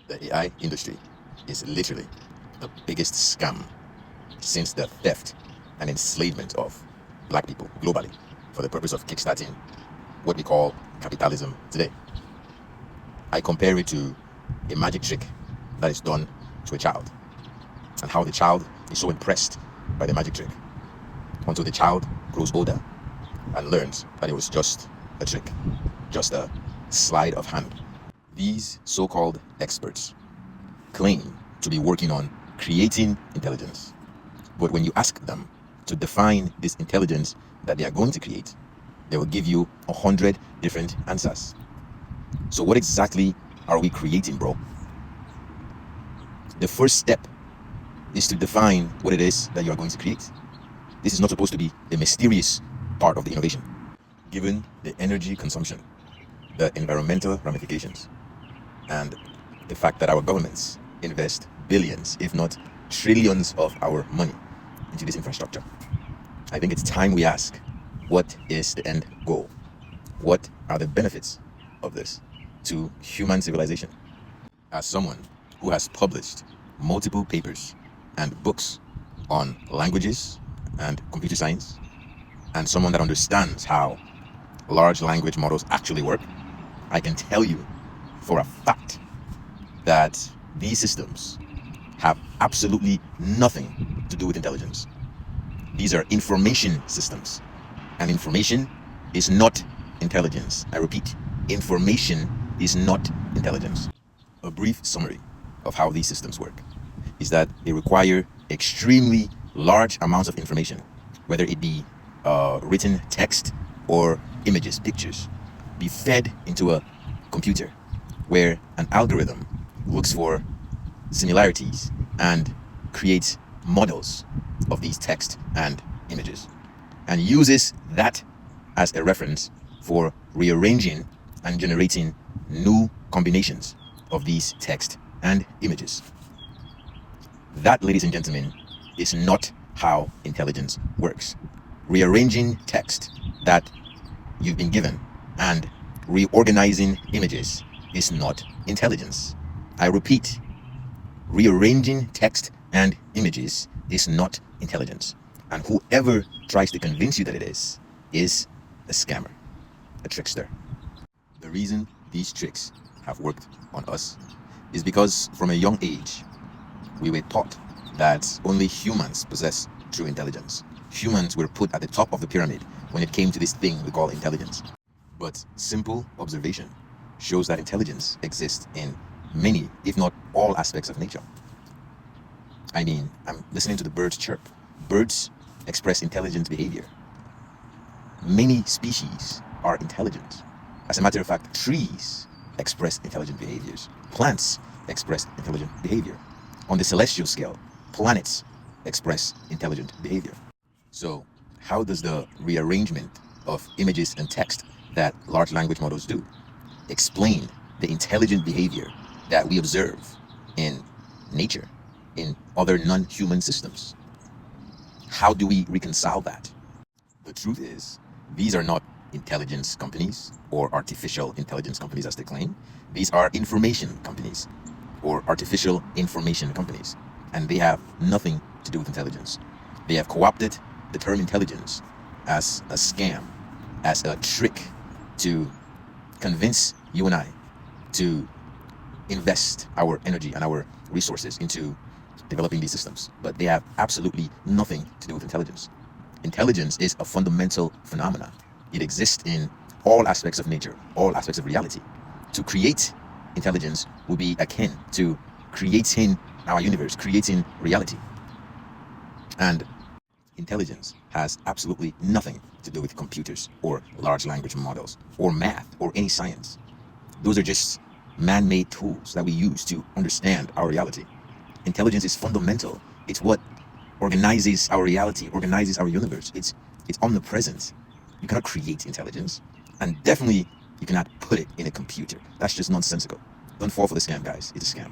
The AI industry is literally the biggest scam since the theft and enslavement of black people globally for the purpose of kickstarting what we call capitalism today. I compare it to a magic trick that is done to a child, and how the child is so impressed by the magic trick until the child grows older and learns that it was just a trick, just a sleight of hand. These so-called experts claim to be working on creating intelligence, but when you ask them to define this intelligence that they are going to create, they will give you 100 different answers. So what exactly are we creating, bro? The first step is to define what it is that you are going to create. This is not supposed to be the mysterious part of the innovation. Given the energy consumption, the environmental ramifications, and the fact that our governments invest billions, if not trillions of our money into this infrastructure, I think it's time we ask, what is the end goal? What are the benefits of this to human civilization? As someone who has published multiple papers and books on languages and computer science, and someone that understands how large language models actually work, I can tell you for a fact that these systems have absolutely nothing to do with intelligence. These are information systems, and information is not intelligence. I repeat, information is not intelligence. A brief summary of how these systems work is that they require extremely large amounts of information, whether it be written text or images, pictures, be fed into a computer where an algorithm looks for similarities and creates models of these text and images, and uses that as a reference for rearranging and generating new combinations of these text and images. That, ladies and gentlemen, is not how intelligence works. Rearranging text that you've been given and reorganizing images is not intelligence. I repeat, rearranging text and images is not intelligence. And whoever tries to convince you that it is a scammer, a trickster. The reason these tricks have worked on us is because from a young age, we were taught that only humans possess true intelligence. Humans were put at the top of the pyramid when it came to this thing we call intelligence. But simple observation shows that intelligence exists in many, if not all, aspects of nature. I mean, I'm listening to the birds chirp. Birds express intelligent behavior. Many species are intelligent. As a matter of fact, trees express intelligent behaviors. Plants express intelligent behavior. On the celestial scale, planets express intelligent behavior. So, how does the rearrangement of images and text that large language models do explain the intelligent behavior that we observe in nature, in other non-human systems? How do we reconcile that? The truth is, these are not intelligence companies or artificial intelligence companies as they claim. These are information companies or artificial information companies, and they have nothing to do with intelligence. They have co-opted the term intelligence as a scam, as a trick to convince you and I to invest our energy and our resources into developing these systems. But they have absolutely nothing to do with intelligence. Intelligence is a fundamental phenomenon. It exists in all aspects of nature, all aspects of reality. To create intelligence would be akin to creating our universe, creating reality. And intelligence has absolutely nothing to do with computers or large language models or math or any science. Those are just man-made tools that we use to understand our reality. Intelligence is fundamental. It's what organizes our reality, organizes our universe. It's omnipresent. You cannot create intelligence, and definitely you cannot put it in a computer. That's just nonsensical. Don't fall for the scam, guys. It's a scam.